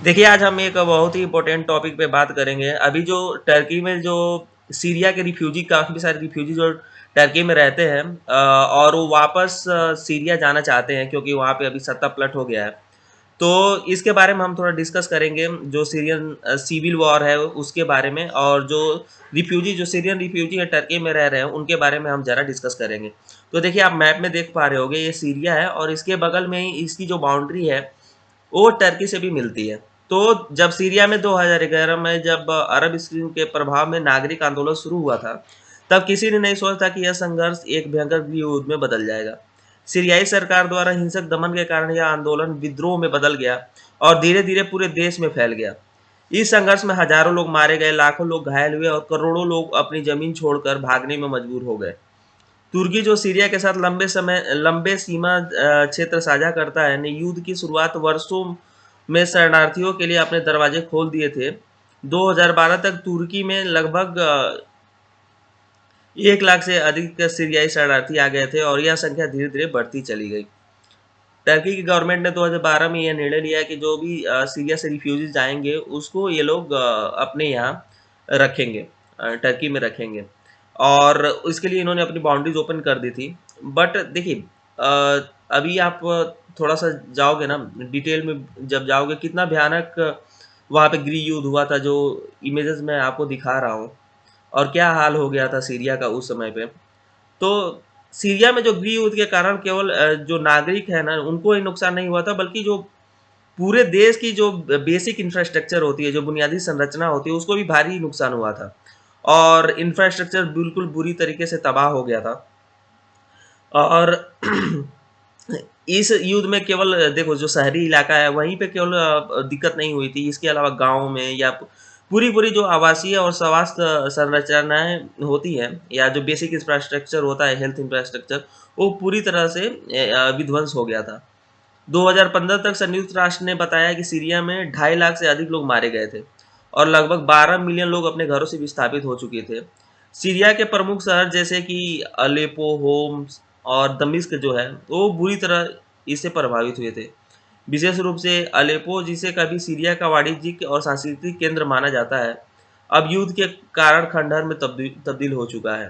देखिए, आज हम एक बहुत ही इम्पोर्टेंट टॉपिक पे बात करेंगे। अभी जो टर्की में जो सीरिया के रिफ्यूजी काफ़ी सारे रिफ्यूजी जो टर्की में रहते हैं और वो वापस सीरिया जाना चाहते हैं क्योंकि वहाँ पे अभी सत्ता पलट हो गया है। तो इसके बारे में हम थोड़ा डिस्कस करेंगे, जो सीरियन सिविल वॉर है उसके बारे में और जो सीरियन रिफ्यूजी है टर्की में रह रहे हैं, उनके बारे में हम ज़रा डिस्कस करेंगे। तो देखिए, आप मैप में देख पा रहे होंगे, ये सीरिया है और इसके बगल में ही इसकी जो बाउंड्री है वो टर्की से भी मिलती है। तो जब सीरिया में 2011 में जब अरब स्प्रिंग के प्रभाव में नागरिक आंदोलन शुरू हुआ था, तब किसी ने नहीं सोचा था कि यह संघर्ष एक भयंकर गृह युद्ध में बदल जाएगा। सीरियाई सरकार द्वारा हिंसक दमन के कारण यह आंदोलन विद्रोह में बदल गया और धीरे-धीरे पूरे देश में फैल गया। इस संघर्ष में हजारों लोग मारे गए, लाखों लोग घायल हुए और करोड़ों लोग अपनी जमीन छोड़कर भागने में मजबूर हो गए। तुर्की जो सीरिया के साथ लंबे सीमा क्षेत्र साझा करता है, ने युद्ध की शुरुआत वर्षों में शरणार्थियों के लिए अपने दरवाजे खोल दिए थे। 2012 तक तुर्की में लगभग 1 लाख से अधिक सीरियाई शरणार्थी आ गए थे और यह संख्या धीरे-धीरे बढ़ती चली गई। टर्की की गवर्नमेंट ने 2012 में यह निर्णय लिया कि जो भी सीरिया से रिफ्यूजीज आएँगे, उसको ये लोग अपने यहाँ रखेंगे, टर्की में रखेंगे और इसके लिए इन्होंने अपनी बाउंड्रीज़ ओपन कर दी थी। बट देखिए अभी आप थोड़ा-सा जाओगे ना डिटेल में जब जाओगे, कितना भयानक वहाँ पे गृह युद्ध हुआ था, जो इमेजेस मैं आपको दिखा रहा हूँ और क्या हाल हो गया था सीरिया का उस समय पे। तो सीरिया में जो गृह युद्ध के कारण केवल जो नागरिक है ना, उनको ही नुकसान नहीं हुआ था, बल्कि जो पूरे देश की जो बेसिक इंफ्रास्ट्रक्चर होती है, जो बुनियादी संरचना होती है, उसको भी भारी नुकसान हुआ था और इंफ्रास्ट्रक्चर बिल्कुल बुरी तरीके से तबाह हो गया था। और इस युद्ध में केवल देखो, जो शहरी इलाका है वहीं पे केवल दिक्कत नहीं हुई थी, इसके अलावा गाँव में या पूरी-पूरी जो आवासीय और स्वास्थ्य संरचनाएँ होती हैं या जो बेसिक इंफ्रास्ट्रक्चर होता है, हेल्थ इंफ्रास्ट्रक्चर, वो पूरी तरह से विध्वंस हो गया था। 2015 तक संयुक्त राष्ट्र ने बताया कि सीरिया में 2.5 लाख से अधिक लोग मारे गए थे और लगभग 12 मिलियन लोग अपने घरों से विस्थापित हो चुके थे। सीरिया के प्रमुख शहर जैसे कि अलेप्पो, होम्स और दमिश्क जो है, वो बुरी तरह इससे प्रभावित हुए थे। विशेष रूप से अलेप्पो, जिसे कभी सीरिया का वाणिज्यिक और सांस्कृतिक केंद्र माना जाता है, अब युद्ध के कारण खंडहर में तब्दील तब्दील हो चुका है।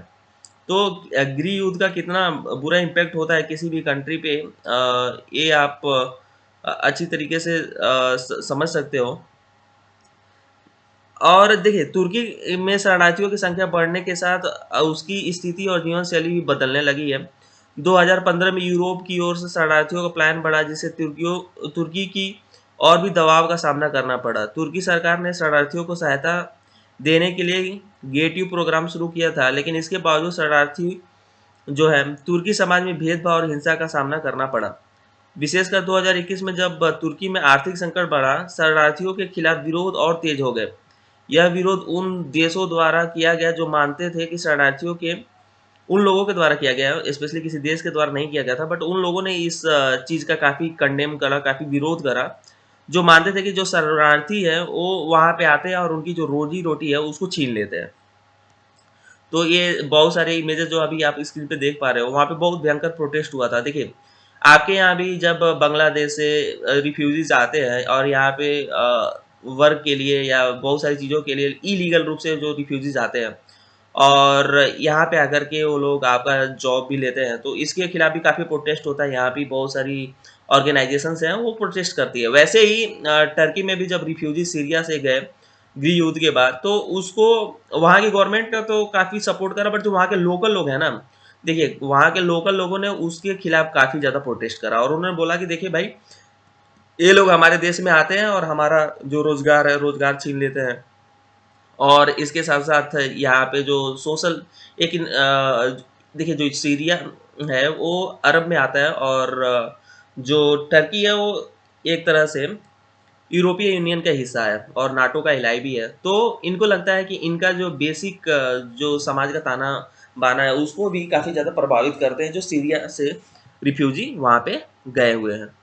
तो गृह युद्ध का कितना बुरा इम्पैक्ट होता है किसी भी कंट्री पे, ये आप अच्छी तरीके से समझ सकते हो। और देखिए, तुर्की में शरणार्थियों की संख्या बढ़ने के साथ उसकी स्थिति और जीवन शैली भी बदलने लगी है। 2015 में यूरोप की ओर से शरणार्थियों का प्लान बढ़ा, जिससे तुर्की की और भी दबाव का सामना करना पड़ा। तुर्की सरकार ने शरणार्थियों को सहायता देने के लिए गेट यू प्रोग्राम शुरू किया था, लेकिन इसके बावजूद शरणार्थी जो है तुर्की समाज में भेदभाव और हिंसा का सामना करना पड़ा। विशेषकर 2021 में जब तुर्की में आर्थिक संकट बढ़ा, शरणार्थियों के खिलाफ विरोध और तेज हो गए। यह विरोध उन देशों द्वारा किया गया जो मानते थे कि शरणार्थियों के उन लोगों के द्वारा किया गया है, स्पेशली किसी देश के द्वारा नहीं किया गया था, बट उन लोगों ने इस चीज़ का काफ़ी कंडेम करा, काफ़ी विरोध करा, जो मानते थे कि जो शरणार्थी है, वो वहाँ पे आते हैं और उनकी जो रोज़ी-रोटी है, उसको छीन लेते हैं। तो ये बहुत सारे इमेजेस जो अभी आप स्क्रीन पे देख पा रहे हो, वहाँ पे बहुत भयंकर प्रोटेस्ट हुआ था। देखिए, आपके यहाँ भी जब बांग्लादेश से रिफ्यूजीज़ आते हैं और यहाँ पे वर्क के लिए या बहुत सारी चीज़ों के लिए इलीगल रूप से जो रिफ्यूजीज़ आते हैं और यहाँ पे आकर के वो लोग आपका जॉब भी लेते हैं, तो इसके खिलाफ भी काफ़ी प्रोटेस्ट होता है। यहाँ भी बहुत सारी ऑर्गेनाइज़ेशंस हैं, वो प्रोटेस्ट करती है। वैसे ही टर्की में भी जब रिफ्यूजी सीरिया से गए गृह युद्ध के बाद, तो उसको वहाँ की गवर्नमेंट ने तो काफ़ी सपोर्ट करा, बट जो वहाँ के लोकल लोग हैं ना, देखिए वहाँ के लोकल लोगों ने उसके खिलाफ काफ़ी ज़्यादा प्रोटेस्ट करा और उन्होंने बोला कि देखिए भाई, ये लोग हमारे देश में आते हैं और हमारा जो रोज़गार है, रोज़गार छीन लेते हैं। और इसके साथ-साथ यहाँ पे जो सोशल एक देखिए, जो सीरिया है वो अरब में आता है और जो टर्की है वो एक तरह से यूरोपीय यूनियन का हिस्सा है और नाटो का हिलाई भी है। तो इनको लगता है कि इनका जो बेसिक जो समाज का ताना-बाना है, उसको भी काफ़ी ज़्यादा प्रभावित करते हैं, जो सीरिया से रिफ्यूजी वहाँ पे गए हुए हैं।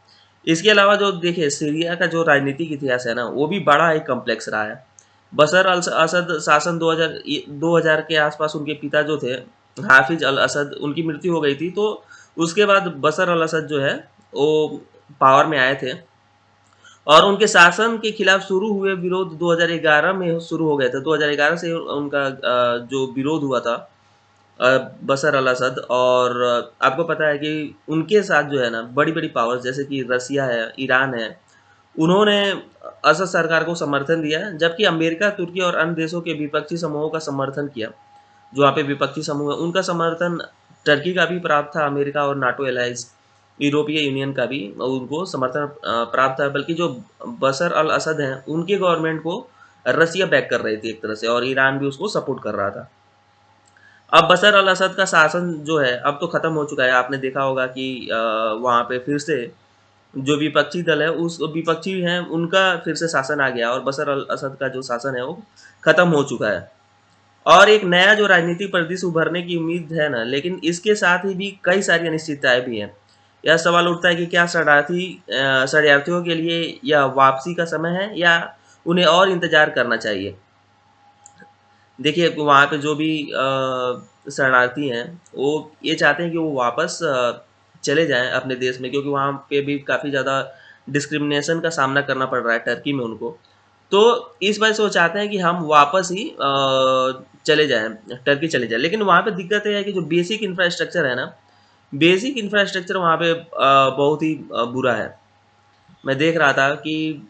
इसके अलावा जो देखिए, सीरिया का जो राजनीतिक इतिहास है ना, वो भी बड़ा ही कॉम्प्लेक्स रहा है। बशर अल असद शासन 2000 के आस-पास उनके पिता जो थे, हाफ़िज़ अल-असद, उनकी मृत्यु हो गई थी। तो उसके बाद बशर अल-असद जो है, वो पावर में आए थे और उनके शासन के खिलाफ शुरू हुए विरोध 2011 में शुरू हो गए थे। 2011 से उनका जो विरोध हुआ था बशर अल-असद, और आपको पता है कि उनके साथ जो है ना बड़ी-बड़ी पावर्स जैसे कि रसिया है, ईरान है, उन्होंने असद सरकार को समर्थन दिया, जबकि अमेरिका, तुर्की और अन्य देशों के विपक्षी समूहों का समर्थन किया। जो वहाँ पे विपक्षी समूह है, उनका समर्थन टर्की का भी प्राप्त था, अमेरिका और नाटो एलाइज़, यूरोपीय यूनियन का भी उनको समर्थन प्राप्त था। बल्कि जो बशर अल-असद हैं, उनकी गवर्नमेंट को रसिया बैक कर रही थी एक तरह से, और ईरान भी उसको सपोर्ट कर रहा था। अब बशर अल-असद का शासन जो है, अब तो खत्म हो चुका है। आपने देखा होगा कि वहाँ पे फिर से जो विपक्षी दल है, उस विपक्षी हैं, उनका फिर से शासन आ गया, और बशर अल-असद का जो शासन है, वो खत्म हो चुका है। और एक नया जो राजनीतिक परिदृश्य उभरने की उम्मीद है ना, लेकिन इसके साथ ही भी कई सारी अनिश्चितताएँ भी हैं। यह सवाल उठता है कि क्या शरणार्थियों के लिए यह वापसी का समय है, या उन्हें और इंतज़ार करना चाहिए? देखिए, वहाँ पे जो भी शरणार्थी हैं, वो ये चाहते हैं कि वो वापस चले जाएँ अपने देश में, क्योंकि वहाँ पे भी काफ़ी ज़्यादा डिस्क्रिमिनेशन का सामना करना पड़ रहा है टर्की में उनको। तो इस वजह से वो चाहते हैं कि हम वापस ही चले जाएँ, टर्की चले जाएँ। लेकिन वहाँ पे दिक्कत ये है कि जो बेसिक इंफ्रास्ट्रक्चर है ना, बेसिक इंफ्रास्ट्रक्चर वहाँ पे बहुत ही बुरा है। मैं देख रहा था कि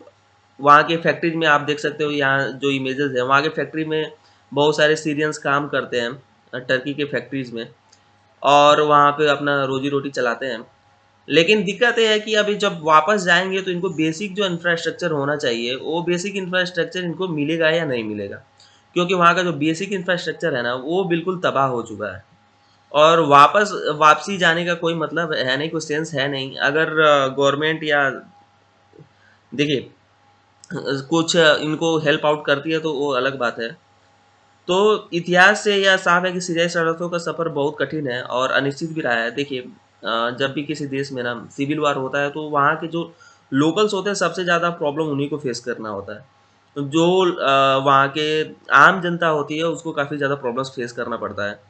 वहाँ के फैक्ट्रीज़ में आप देख सकते हो, यहाँ जो इमेजेस हैं, वहाँ के फैक्ट्री में बहुत सारे सीरियंस काम करते हैं टर्की के फैक्ट्रीज़ में, और वहाँ पे अपना रोज़ी-रोटी चलाते हैं। लेकिन दिक्कत ये है कि अभी जब वापस जाएँगे तो इनको बेसिक जो इंफ्रास्ट्रक्चर होना चाहिए, वो बेसिक इंफ्रास्ट्रक्चर इनको मिलेगा या नहीं मिलेगा? क्योंकि वहाँ का जो बेसिक इंफ्रास्ट्रक्चर है ना, वो बिल्कुल तबाह हो चुका है। और वापसी जाने का कोई मतलब है नहीं, कोई सेंस है नहीं। अगर गवर्नमेंट या देखिए कुछ इनको हेल्प आउट करती है तो वो अलग बात है। तो इतिहास से यह साफ है कि सीरियाई शरणार्थियों का सफ़र बहुत कठिन है और अनिश्चित भी रहा है। देखिए जब भी किसी देश में ना सिविल वार होता है, तो वहाँ के जो लोकल्स होते हैं, सबसे ज़्यादा प्रॉब्लम उन्हीं को फेस करना होता है। तो जो वहाँ के आम जनता होती है, उसको काफ़ी ज़्यादा प्रॉब्लम्स फेस करना पड़ता है।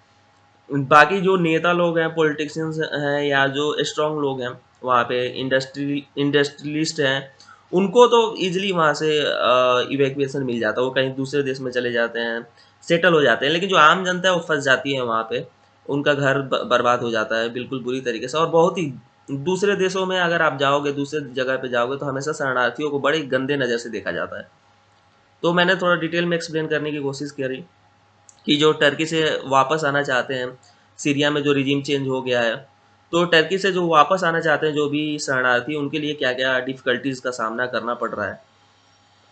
बाकी जो नेता लोग हैं, पॉलिटिशियंस हैं, या जो स्ट्रॉन्ग लोग हैं, वहाँ पे इंडस्ट्रियलिस्ट हैं, उनको तो ईज़िली वहाँ से इवैक्यूएशन मिल जाता है, वो कहीं दूसरे देश में चले जाते हैं, सेटल हो जाते हैं। लेकिन जो आम जनता है, वो फँस जाती है वहाँ पे, उनका घर बर्बाद हो जाता है बिल्कुल बुरी तरीके से। और बहुत ही दूसरे देशों में अगर आप जाओगे, दूसरे जगह पे जाओगे, तो हमेशा शरणार्थियों को बड़े गंदे नज़र से देखा जाता है। तो मैंने थोड़ा डिटेल में एक्सप्लेन करने की कोशिश करी कि जो टर्की से वापस आना चाहते हैं, सीरिया में जो रिजीम चेंज हो गया है, तो टर्की से जो वापस आना चाहते हैं, जो भी शरणार्थी, उनके लिए क्या-क्या डिफ़िकल्टीज़ का सामना करना पड़ रहा है।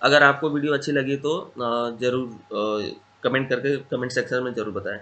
अगर आपको वीडियो अच्छी लगी तो ज़रूर कमेंट करके कमेंट सेक्शन में ज़रूर बताएँ।